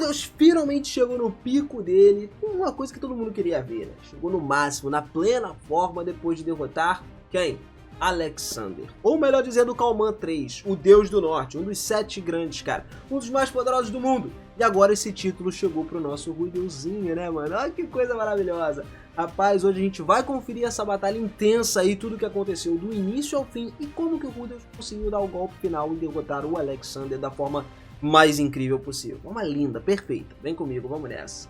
Rudeus finalmente chegou no pico dele, uma coisa que todo mundo queria ver, né? Chegou no máximo, na plena forma, depois de derrotar quem? Alexander, ou melhor dizendo, Calman 3, o Deus do Norte, um dos 7 grandes, cara, um dos mais poderosos do mundo. E agora esse título chegou pro nosso Rudeuzinho, né, mano? Olha que coisa maravilhosa. Rapaz, hoje a gente vai conferir essa batalha intensa aí, tudo que aconteceu do início ao fim e como que o Rudeus conseguiu dar o golpe final e derrotar o Alexander da forma mais incrível possível. Uma linda, perfeita. Vem comigo, vamos nessa.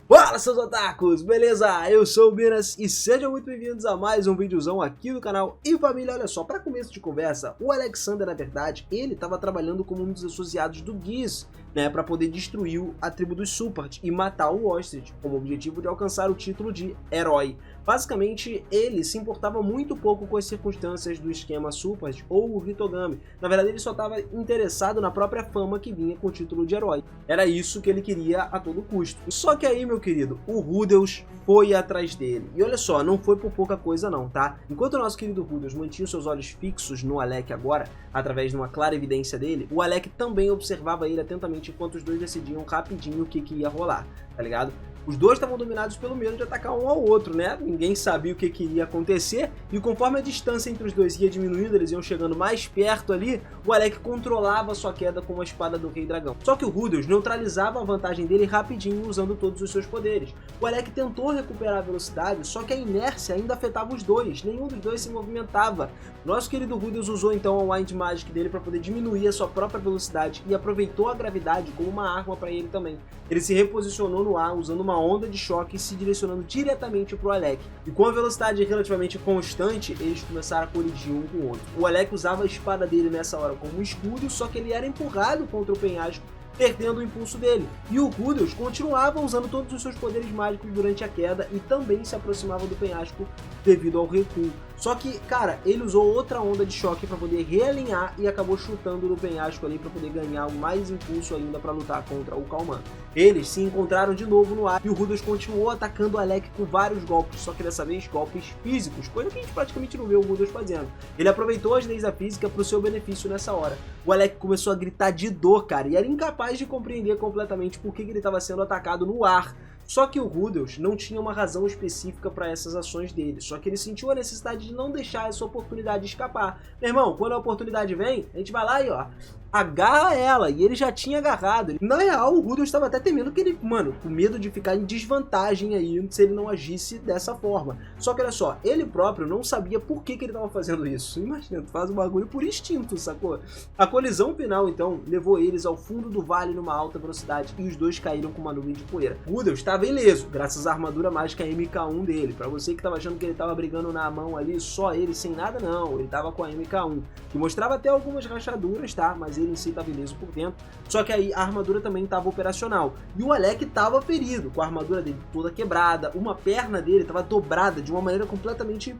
Fala, seus otakus, beleza? Eu sou o Minas e sejam muito bem-vindos a mais um videozão aqui do canal. E família, olha só, para começo de conversa, o Alexander, na verdade, ele estava trabalhando como um dos associados do Geese, né, para poder destruir a tribo dos Supart e matar o Ostrich, com o objetivo de alcançar o título de herói. Basicamente, ele se importava muito pouco com as circunstâncias do esquema Supart ou o Hitogami. Na verdade, ele só estava interessado na própria fama que vinha com o título de herói. Era isso que ele queria a todo custo. Só que aí, meu querido, o Rudeus foi atrás dele. E olha só, não foi por pouca coisa não, tá? Enquanto o nosso querido Rudeus mantinha os seus olhos fixos no Alec agora, através de uma clara evidência dele, o Alec também observava ele atentamente enquanto os dois decidiam rapidinho o que ia rolar, tá ligado? Os dois estavam dominados pelo medo de atacar um ao outro, né? Ninguém sabia o que iria acontecer, e conforme a distância entre os dois ia diminuindo, eles iam chegando mais perto ali, o Alec controlava sua queda com a espada do Rei Dragão. Só que o Rudeus neutralizava a vantagem dele rapidinho usando todos os seus poderes. O Alec tentou recuperar a velocidade, só que a inércia ainda afetava os dois, nenhum dos dois se movimentava. Nosso querido Rudeus usou então a Wind Magic dele para poder diminuir a sua própria velocidade e aproveitou a gravidade como uma arma para ele também. Ele se reposicionou no ar usando uma onda de choque se direcionando diretamente para o Alec. E com a velocidade relativamente constante, eles começaram a colidir um com o outro. O Alec usava a espada dele nessa hora como um escudo, só que ele era empurrado contra o penhasco, perdendo o impulso dele. E o Rudeus continuava usando todos os seus poderes mágicos durante a queda e também se aproximava do penhasco devido ao recuo. Só que, cara, ele usou outra onda de choque para poder realinhar e acabou chutando no penhasco ali para poder ganhar mais impulso ainda para lutar contra o Calman. Eles se encontraram de novo no ar e o Rudeus continuou atacando o Alec com vários golpes, só que dessa vez golpes físicos, coisa que a gente praticamente não vê o Rudeus fazendo. Ele aproveitou as leis da física para o seu benefício nessa hora. O Alec começou a gritar de dor, cara, e era incapaz de compreender completamente por que ele estava sendo atacado no ar. Só que o Rudeus não tinha uma razão específica para essas ações dele, só que ele sentiu a necessidade de não deixar essa oportunidade escapar. Meu irmão, quando a oportunidade vem, a gente vai lá e ó, agarra ela, e ele já tinha agarrado. Na real, o Rudeus estava até temendo que ele, mano, com medo de ficar em desvantagem aí se ele não agisse dessa forma. Só que olha só, ele próprio não sabia por que ele estava fazendo isso. Imagina, tu faz um bagulho por instinto, sacou? A colisão final, então, levou eles ao fundo do vale numa alta velocidade e os dois caíram com uma nuvem de poeira. O Rudeus estava ileso, graças à armadura mágica MK1 dele. Pra você que estava achando que ele estava brigando na mão ali, só ele, sem nada, não. Ele estava com a MK1, que mostrava até algumas rachaduras, tá? Mas ele em si estava ileso por dentro, só que aí a armadura também estava operacional. E o Alec estava ferido, com a armadura dele toda quebrada, uma perna dele estava dobrada de uma maneira completamente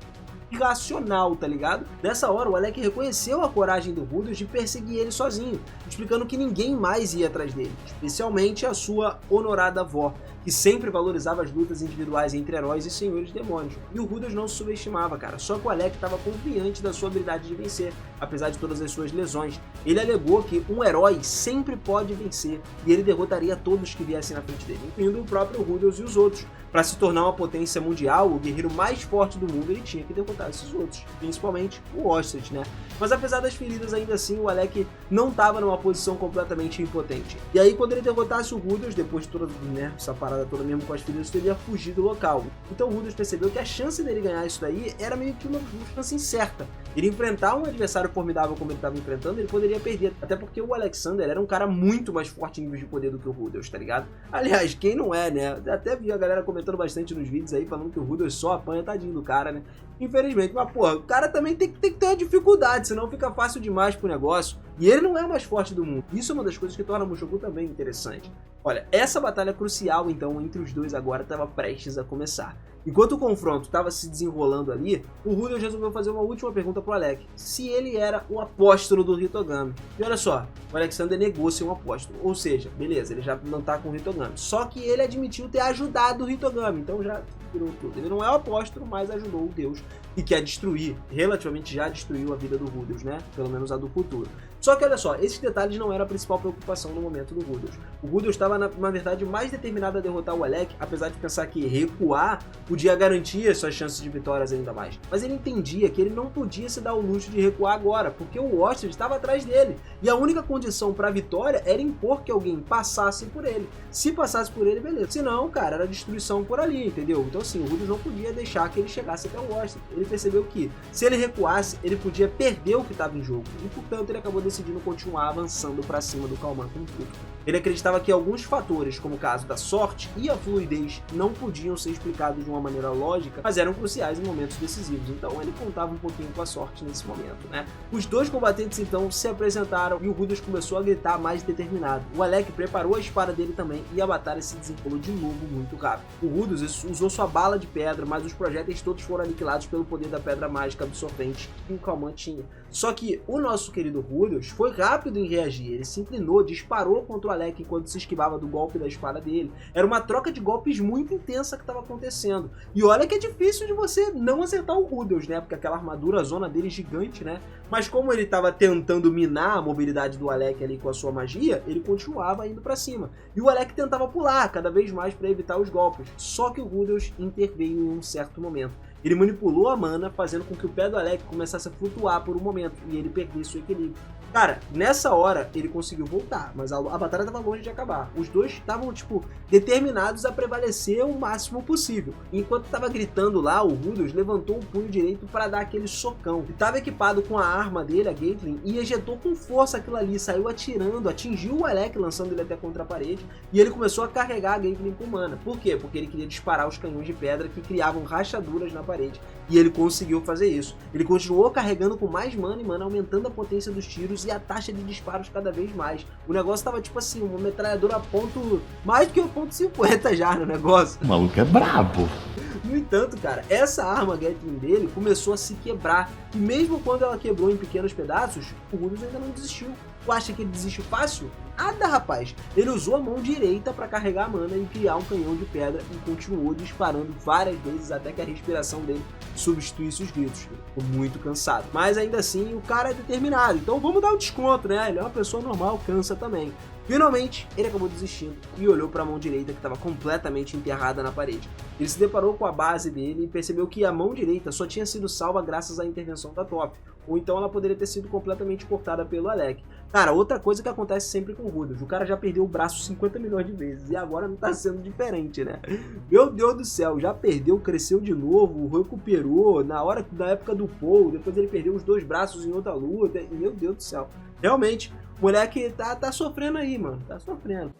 irracional, tá ligado? Nessa hora, o Alec reconheceu a coragem do Rudeus de perseguir ele sozinho, explicando que ninguém mais ia atrás dele, especialmente a sua honorada avó, que sempre valorizava as lutas individuais entre heróis e senhores demônios. E o Rudeus não se subestimava, cara, só que o Alec estava confiante da sua habilidade de vencer, apesar de todas as suas lesões. Ele alegou que um herói sempre pode vencer, e ele derrotaria todos que viessem na frente dele, incluindo o próprio Rudeus e os outros. Para se tornar uma potência mundial, o guerreiro mais forte do mundo, ele tinha que derrotar esses outros, principalmente o Ostrich, né? Mas apesar das feridas, ainda assim, o Alec não estava numa posição completamente impotente. E aí, quando ele derrotasse o Rudeus, depois de toda, né, essa parada toda mesmo com as feridas, ele ia fugir do local. Então o Rudeus percebeu que a chance dele ganhar isso daí era meio que uma chance incerta. Ele enfrentar um adversário formidável como ele estava enfrentando, ele poderia perder. Até porque o Alexander era um cara muito mais forte em nível de poder do que o Rudeus, tá ligado? Aliás, quem não é, né? Até vi a galera comentando bastante nos vídeos aí, falando que o Rudeus só apanha, tadinho do cara, né? Infelizmente, mas porra, o cara também tem que ter uma dificuldade, senão fica fácil demais pro negócio. E ele não é o mais forte do mundo. Isso é uma das coisas que torna o Mushoku também interessante. Olha, essa batalha crucial, então, entre os dois agora estava prestes a começar. Enquanto o confronto estava se desenrolando ali, o Rudeus resolveu fazer uma última pergunta pro Alec, se ele era o apóstolo do Hitogami. E olha só, o Alexander negou ser um apóstolo, ou seja, beleza, ele já não tá com o Hitogami, só que ele admitiu ter ajudado o Hitogami, então já virou tudo. Ele não é o apóstolo, mas ajudou o Deus e que ia destruir, relativamente já destruiu a vida do Rudeus, né? Pelo menos a do futuro. Só que olha só, esses detalhes não eram a principal preocupação no momento do Rudeus. O Rudeus estava, na verdade, mais determinado a derrotar o Alec, apesar de pensar que recuar podia garantir as suas chances de vitórias ainda mais. Mas ele entendia que ele não podia se dar o luxo de recuar agora, porque o Ostrich estava atrás dele. E a única condição para a vitória era impor que alguém passasse por ele. Se passasse por ele, beleza. Se não, cara, era destruição por ali, entendeu? Então assim, o Rudeus não podia deixar que ele chegasse até o Ostrich. Ele percebeu que, se ele recuasse, ele podia perder o que estava em jogo. E, portanto, ele acabou decidindo continuar avançando para cima do Calman com tudo. Ele acreditava que alguns fatores, como o caso da sorte e a fluidez, não podiam ser explicados de uma maneira lógica, mas eram cruciais em momentos decisivos. Então ele contava um pouquinho com a sorte nesse momento, né? Os dois combatentes então se apresentaram e o Rudeus começou a gritar mais determinado. O Alec preparou a espada dele também e a batalha se desenrolou de novo muito rápido. O Rudeus usou sua bala de pedra, mas os projéteis todos foram aniquilados pelo poder da pedra mágica absorvente que o Calman tinha. Só que o nosso querido Rudeus foi rápido em reagir. Ele se inclinou, disparou contra o Alec enquanto se esquivava do golpe da espada dele. Era uma troca de golpes muito intensa que estava acontecendo. E olha que é difícil de você não acertar o Rudeus, né? Porque aquela armadura, a zona dele é gigante, né? Mas como ele estava tentando minar a mobilidade do Alec ali com a sua magia, ele continuava indo para cima. E o Alec tentava pular cada vez mais para evitar os golpes. Só que o Rudeus interveio em um certo momento. Ele manipulou a mana, fazendo com que o pé do Alec começasse a flutuar por um momento e ele perdesse o equilíbrio. Cara, nessa hora ele conseguiu voltar, mas a batalha estava longe de acabar. Os dois estavam, tipo, determinados a prevalecer o máximo possível. E enquanto estava gritando lá, o Rudeus levantou o punho direito para dar aquele socão. Ele estava equipado com a arma dele, a Gatling, e ejetou com força aquilo ali, saiu atirando, atingiu o Alec, lançando ele até contra a parede, e ele começou a carregar a Gatling com mana. Por quê? Porque ele queria disparar os canhões de pedra que criavam rachaduras na parede. E ele conseguiu fazer isso. Ele continuou carregando com mais mana e mana, aumentando a potência dos tiros e a taxa de disparos cada vez mais. O negócio tava tipo assim, uma metralhadora a ponto... mais do que o ponto 50 já no negócio. O maluco é brabo. No entanto, cara, essa arma Gatling dele começou a se quebrar. E mesmo quando ela quebrou em pequenos pedaços, o Rudeus ainda não desistiu. Tu acha que ele desiste fácil? Nada, rapaz! Ele usou a mão direita para carregar a mana e criar um canhão de pedra e continuou disparando várias vezes até que a respiração dele substituísse os gritos. Ele ficou muito cansado. Mas ainda assim, o cara é determinado. Então vamos dar um desconto, né? Ele é uma pessoa normal, cansa também. Finalmente, ele acabou desistindo e olhou para a mão direita que estava completamente enterrada na parede. Ele se deparou com a base dele e percebeu que a mão direita só tinha sido salva graças à intervenção da Top, ou então ela poderia ter sido completamente cortada pelo Alec. Cara, outra coisa que acontece sempre com o Rudeus, o cara já perdeu o braço 50 milhões de vezes e agora não tá sendo diferente, né? Meu Deus do céu, já perdeu, cresceu de novo, recuperou na época do Paul, depois ele perdeu os 2 braços em outra luta, e meu Deus do céu. Realmente, o moleque tá sofrendo aí, mano, tá sofrendo.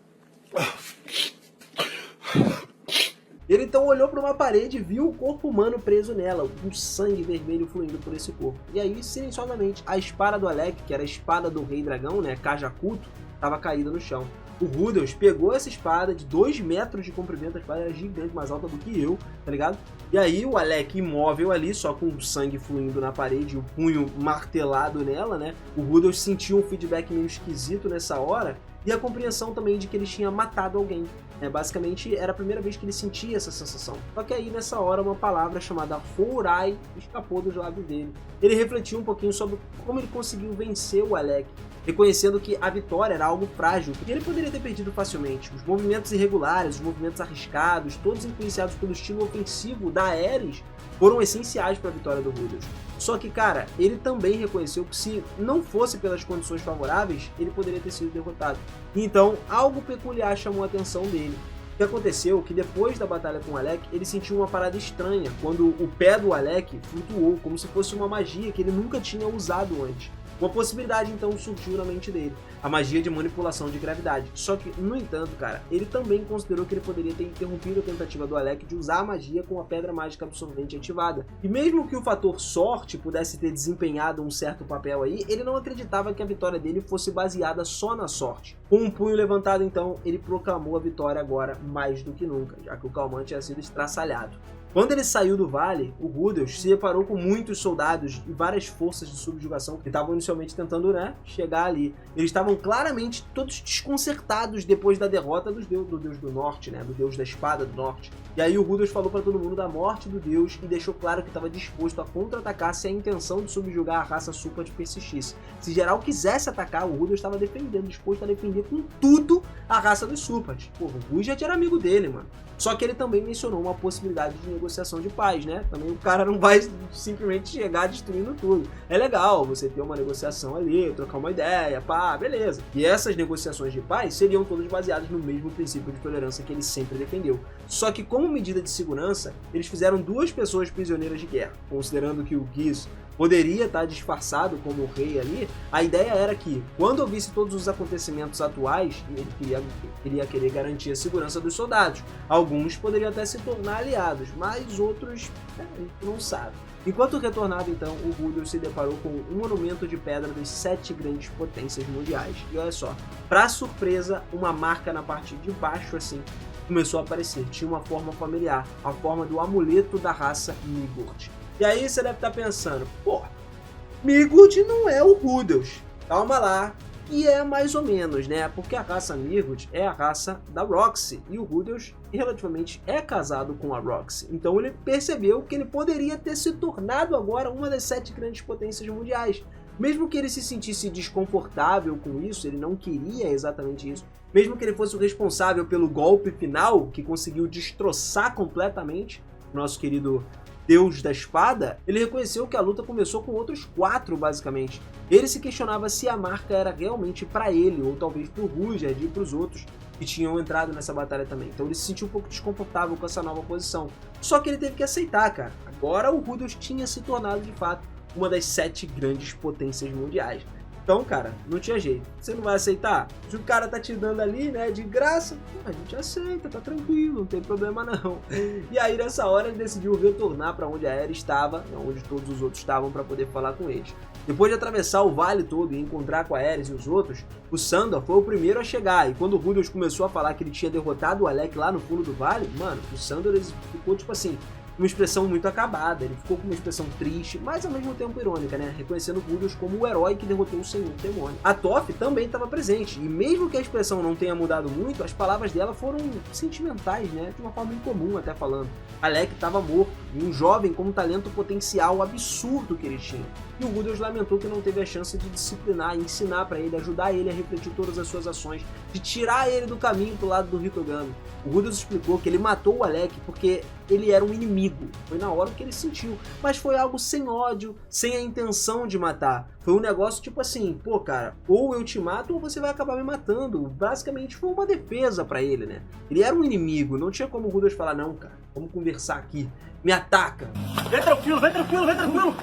Ele então olhou para uma parede e viu o corpo humano preso nela, com sangue vermelho fluindo por esse corpo. E aí, silenciosamente, a espada do Alec, que era a espada do Rei Dragão, né, Kajakuto, estava caída no chão. O Rudeus pegou essa espada de 2 metros de comprimento, a espada era gigante, mais alta do que eu, tá ligado? E aí o Alec imóvel ali, só com sangue fluindo na parede e o punho martelado nela, né? O Rudeus sentiu um feedback meio esquisito nessa hora e a compreensão também de que ele tinha matado alguém. Basicamente, era a primeira vez que ele sentia essa sensação. Só que aí, nessa hora, uma palavra chamada Fourai escapou dos lábios dele. Ele refletiu um pouquinho sobre como ele conseguiu vencer o Alec, reconhecendo que a vitória era algo frágil, que ele poderia ter perdido facilmente. Os movimentos irregulares, os movimentos arriscados, todos influenciados pelo estilo ofensivo da Ares, foram essenciais para a vitória do Rudeus. Só que, cara, ele também reconheceu que se não fosse pelas condições favoráveis, ele poderia ter sido derrotado. Então, algo peculiar chamou a atenção dele. O que aconteceu é que depois da batalha com o Alec, ele sentiu uma parada estranha, quando o pé do Alec flutuou, como se fosse uma magia que ele nunca tinha usado antes. Uma possibilidade então surgiu na mente dele, a magia de manipulação de gravidade. Só que, no entanto, cara, ele também considerou que ele poderia ter interrompido a tentativa do Alec de usar a magia com a pedra mágica absorvente ativada. E mesmo que o fator sorte pudesse ter desempenhado um certo papel aí, ele não acreditava que a vitória dele fosse baseada só na sorte. Com um punho levantado, então, ele proclamou a vitória agora mais do que nunca, já que o Calmante tinha sido estraçalhado. Quando ele saiu do vale, o Rudels se deparou com muitos soldados e várias forças de subjugação que estavam inicialmente tentando, chegar ali. Eles estavam claramente todos desconcertados depois da derrota do deus do norte, do deus da espada do norte. E aí o Rudels falou para todo mundo da morte do deus e deixou claro que estava disposto a contra-atacar se a intenção de subjugar a raça Supat persistisse. Se geral quisesse atacar, o Rudels estava defendendo, disposto a defender com tudo a raça dos Supat. Pô, o Rudels era amigo dele, mano. Só que ele também mencionou uma possibilidade de negociação de paz, Também o cara não vai simplesmente chegar destruindo tudo. É legal você ter uma negociação ali, trocar uma ideia, pá, beleza. E essas negociações de paz seriam todas baseadas no mesmo princípio de tolerância que ele sempre defendeu. Só que como medida de segurança, eles fizeram 2 pessoas prisioneiras de guerra. Considerando que o Ghis poderia estar disfarçado como o rei ali, a ideia era que, quando ouvisse todos os acontecimentos atuais, ele queria querer garantir a segurança dos soldados. Alguns poderiam até se tornar aliados, mas outros não sabe. Enquanto retornava então, o Rudels se deparou com um monumento de pedra das 7 grandes potências mundiais. E olha só, para surpresa, uma marca na parte de baixo assim começou a aparecer. Tinha uma forma familiar, a forma do amuleto da raça Migurt. E aí você deve estar pensando, pô, Migurt não é o Rudels. Calma lá, e é mais ou menos, porque a raça Migurt é a raça da Roxy, e o Rudels relativamente é casado com a Roxy. Então ele percebeu que ele poderia ter se tornado agora uma das 7 grandes potências mundiais. Mesmo que ele se sentisse desconfortável com isso, ele não queria exatamente isso, mesmo que ele fosse o responsável pelo golpe final, que conseguiu destroçar completamente o nosso querido Deus da Espada, ele reconheceu que a luta começou com outros 4, basicamente. Ele se questionava se a marca era realmente para ele, ou talvez para o Ruijerd e para os outros que tinham entrado nessa batalha também. Então ele se sentiu um pouco desconfortável com essa nova posição. Só que ele teve que aceitar, cara. Agora o Rudels tinha se tornado, de fato, uma das 7 grandes potências mundiais. Então, cara, não tinha jeito. Você não vai aceitar? Se o cara tá te dando ali, de graça, a gente aceita, tá tranquilo, não tem problema não. E aí, nessa hora, ele decidiu retornar para onde a Aerys estava, onde todos os outros estavam, para poder falar com eles. Depois de atravessar o vale todo e encontrar com a Aerys e os outros, o Sandor foi o primeiro a chegar. E quando o Rudels começou a falar que ele tinha derrotado o Alec lá no fundo do vale, mano, o Sandor ele ficou tipo assim, uma expressão muito acabada, ele ficou com uma expressão triste, mas ao mesmo tempo irônica, reconhecendo Rudels como o herói que derrotou o Senhor Demônio. A Toph também estava presente, e mesmo que a expressão não tenha mudado muito, as palavras dela foram sentimentais, de uma forma incomum até falando. Alec estava morto, e um jovem com um talento potencial absurdo que ele tinha. E o Rudels lamentou que não teve a chance de disciplinar, ensinar para ele, ajudar ele a refletir todas as suas ações, de tirar ele do caminho pro lado do Hitogami. O Rudels explicou que ele matou o Alec porque ele era um inimigo. Foi na hora que ele sentiu, mas foi algo sem ódio, sem a intenção de matar. Foi um negócio tipo assim, pô cara, ou eu te mato ou você vai acabar me matando. Basicamente foi uma defesa pra ele, Ele era um inimigo, não tinha como o Rudels falar, não cara, vamos conversar aqui, me ataca. Vem tranquilo, vem tranquilo, vem tranquilo.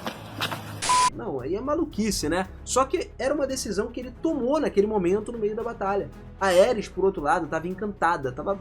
Não, aí é maluquice, Só que era uma decisão que ele tomou naquele momento no meio da batalha. A Aerys, por outro lado, tava encantada, tava,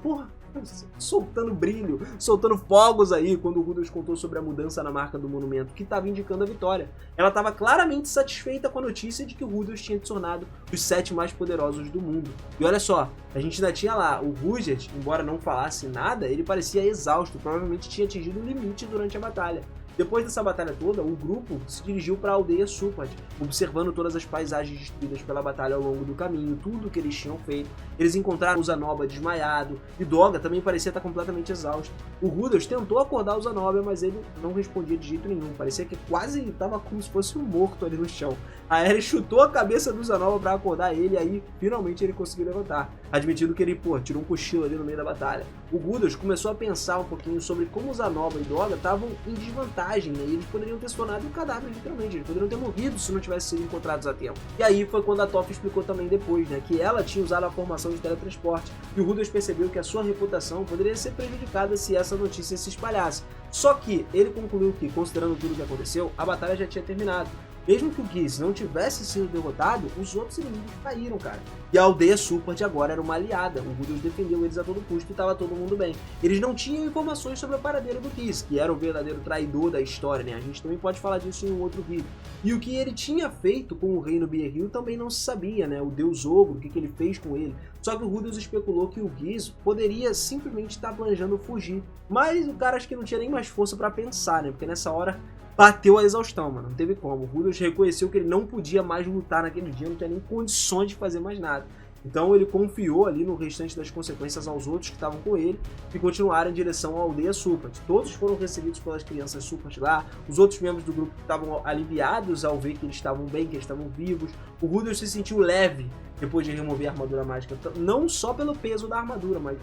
soltando brilho, soltando fogos aí quando o Rudels contou sobre a mudança na marca do monumento, que estava indicando a vitória. Ela estava claramente satisfeita com a notícia de que o Rudels tinha se tornado os 7 mais poderosos do mundo. E olha só, a gente ainda tinha lá o Ruijerd, embora não falasse nada, ele parecia exausto, provavelmente tinha atingido o limite durante a batalha. Depois dessa batalha toda, o grupo se dirigiu para a aldeia Supat, observando todas as paisagens destruídas pela batalha ao longo do caminho, tudo o que eles tinham feito. Eles encontraram o Zanoba desmaiado, e Doga também parecia estar completamente exausto. O Rudels tentou acordar o Zanoba, mas ele não respondia de jeito nenhum, parecia que quase estava como se fosse um morto ali no chão. A Aerys chutou a cabeça do Zanoba para acordar ele, e aí finalmente ele conseguiu levantar, admitindo que ele, tirou um cochilo ali no meio da batalha. O Rudels começou a pensar um pouquinho sobre como o Zanoba e Doga estavam em desvantagem, e eles poderiam ter se tornado um cadáver, literalmente, eles poderiam ter morrido se não tivessem sido encontrados a tempo. E aí foi quando a Toph explicou também depois, que ela tinha usado a formação de teletransporte, e o Rudels percebeu que a sua reputação poderia ser prejudicada se essa notícia se espalhasse. Só que ele concluiu que, considerando tudo o que aconteceu, a batalha já tinha terminado. Mesmo que o Geese não tivesse sido derrotado, os outros inimigos caíram, cara. E a aldeia Support agora era uma aliada. O Rudeus defendeu eles a todo custo e estava todo mundo bem. Eles não tinham informações sobre a paradeira do Geese, que era o verdadeiro traidor da história, né? A gente também pode falar disso em um outro vídeo. E o que ele tinha feito com o reino Beeril também não se sabia, né? O Deus Ogro, o que ele fez com ele. Só que o Rudeus especulou que o Geese poderia simplesmente estar planejando fugir. Mas o cara acho que não tinha nem mais força para pensar, né? Porque nessa hora bateu a exaustão, mano. Não teve como. O Rudeus reconheceu que ele não podia mais lutar naquele dia, não tinha nem condições de fazer mais nada. Então ele confiou ali no restante das consequências aos outros que estavam com ele e continuaram em direção à aldeia Support. Todos foram recebidos pelas crianças Support lá, os outros membros do grupo estavam aliviados ao ver que eles estavam bem, que eles estavam vivos. O Rudeus se sentiu leve depois de remover a armadura mágica, não só pelo peso da armadura, mas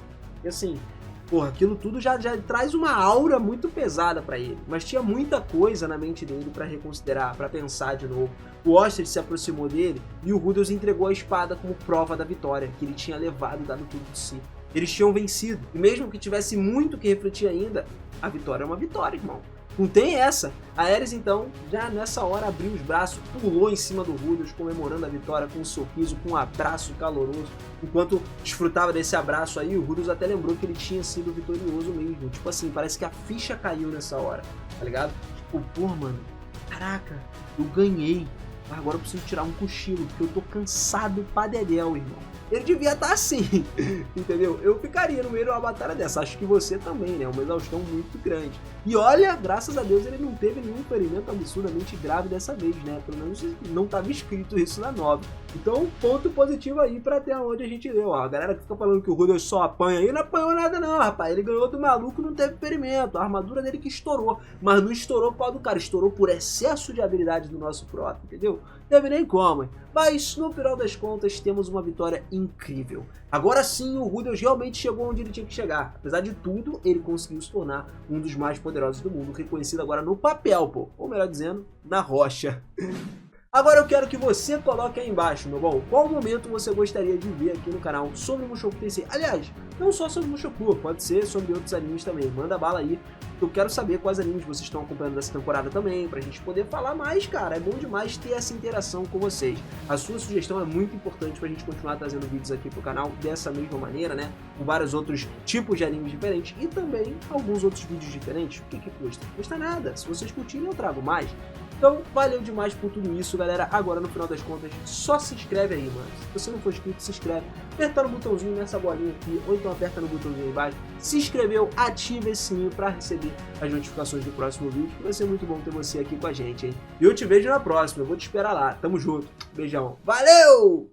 assim, porra, aquilo tudo já traz uma aura muito pesada pra ele. Mas tinha muita coisa na mente dele pra reconsiderar, pra pensar de novo. O Ostrich se aproximou dele e o Rudeus entregou a espada como prova da vitória, que ele tinha levado e dado tudo de si. Eles tinham vencido. E mesmo que tivesse muito que refletir ainda, a vitória é uma vitória, irmão. Não tem essa. A Ares, então, já nessa hora abriu os braços, pulou em cima do Rudeus, comemorando a vitória com um sorriso, com um abraço caloroso. Enquanto desfrutava desse abraço aí, o Rudeus até lembrou que ele tinha sido vitorioso mesmo. Tipo assim, parece que a ficha caiu nessa hora, tá ligado? Tipo, pô, mano, caraca, eu ganhei. Agora eu preciso tirar um cochilo, porque eu tô cansado pra dedéu, irmão. Ele devia estar assim, entendeu? Eu ficaria no meio de uma batalha dessa, acho que você também, né? Uma exaustão muito grande. E olha, graças a Deus ele não teve nenhum ferimento absurdamente grave dessa vez, né? Pelo menos não estava escrito isso na 9. Então, ponto positivo aí pra até onde a gente leu, ó. A galera que fica falando que o Rudeus só apanha aí, não apanhou nada não, rapaz. Ele ganhou do maluco, não teve ferimento. A armadura dele que estourou, mas não estourou por causa do cara, estourou por excesso de habilidade do nosso prota, entendeu? Teve nem como, hein? Mas no final das contas temos uma vitória incrível. Agora sim o Rudeus realmente chegou onde ele tinha que chegar. Apesar de tudo, ele conseguiu se tornar um dos mais poderosos do mundo, reconhecido agora no papel, pô. Ou melhor dizendo, na rocha. Agora eu quero que você coloque aí embaixo, meu bom, qual momento você gostaria de ver aqui no canal sobre o Mushoku Tensei. Aliás, não só sobre o Mushoku, pode ser sobre outros animes também. Manda bala aí. Eu quero saber quais animes vocês estão acompanhando dessa temporada também, pra gente poder falar mais, cara. É bom demais ter essa interação com vocês. A sua sugestão é muito importante pra gente continuar trazendo vídeos aqui pro canal dessa mesma maneira, né? Com vários outros tipos de animes diferentes e também alguns outros vídeos diferentes. O que custa? Não custa nada. Se vocês curtirem, eu trago mais. Então, valeu demais por tudo isso, galera. Agora, no final das contas, só se inscreve aí, mano. Se você não for inscrito, se inscreve. Aperta no botãozinho nessa bolinha aqui, ou então aperta no botãozinho aí embaixo. Se inscreveu, ativa esse sininho pra receber as notificações do próximo vídeo. Vai ser muito bom ter você aqui com a gente, hein? E eu te vejo na próxima. Eu vou te esperar lá. Tamo junto. Beijão. Valeu!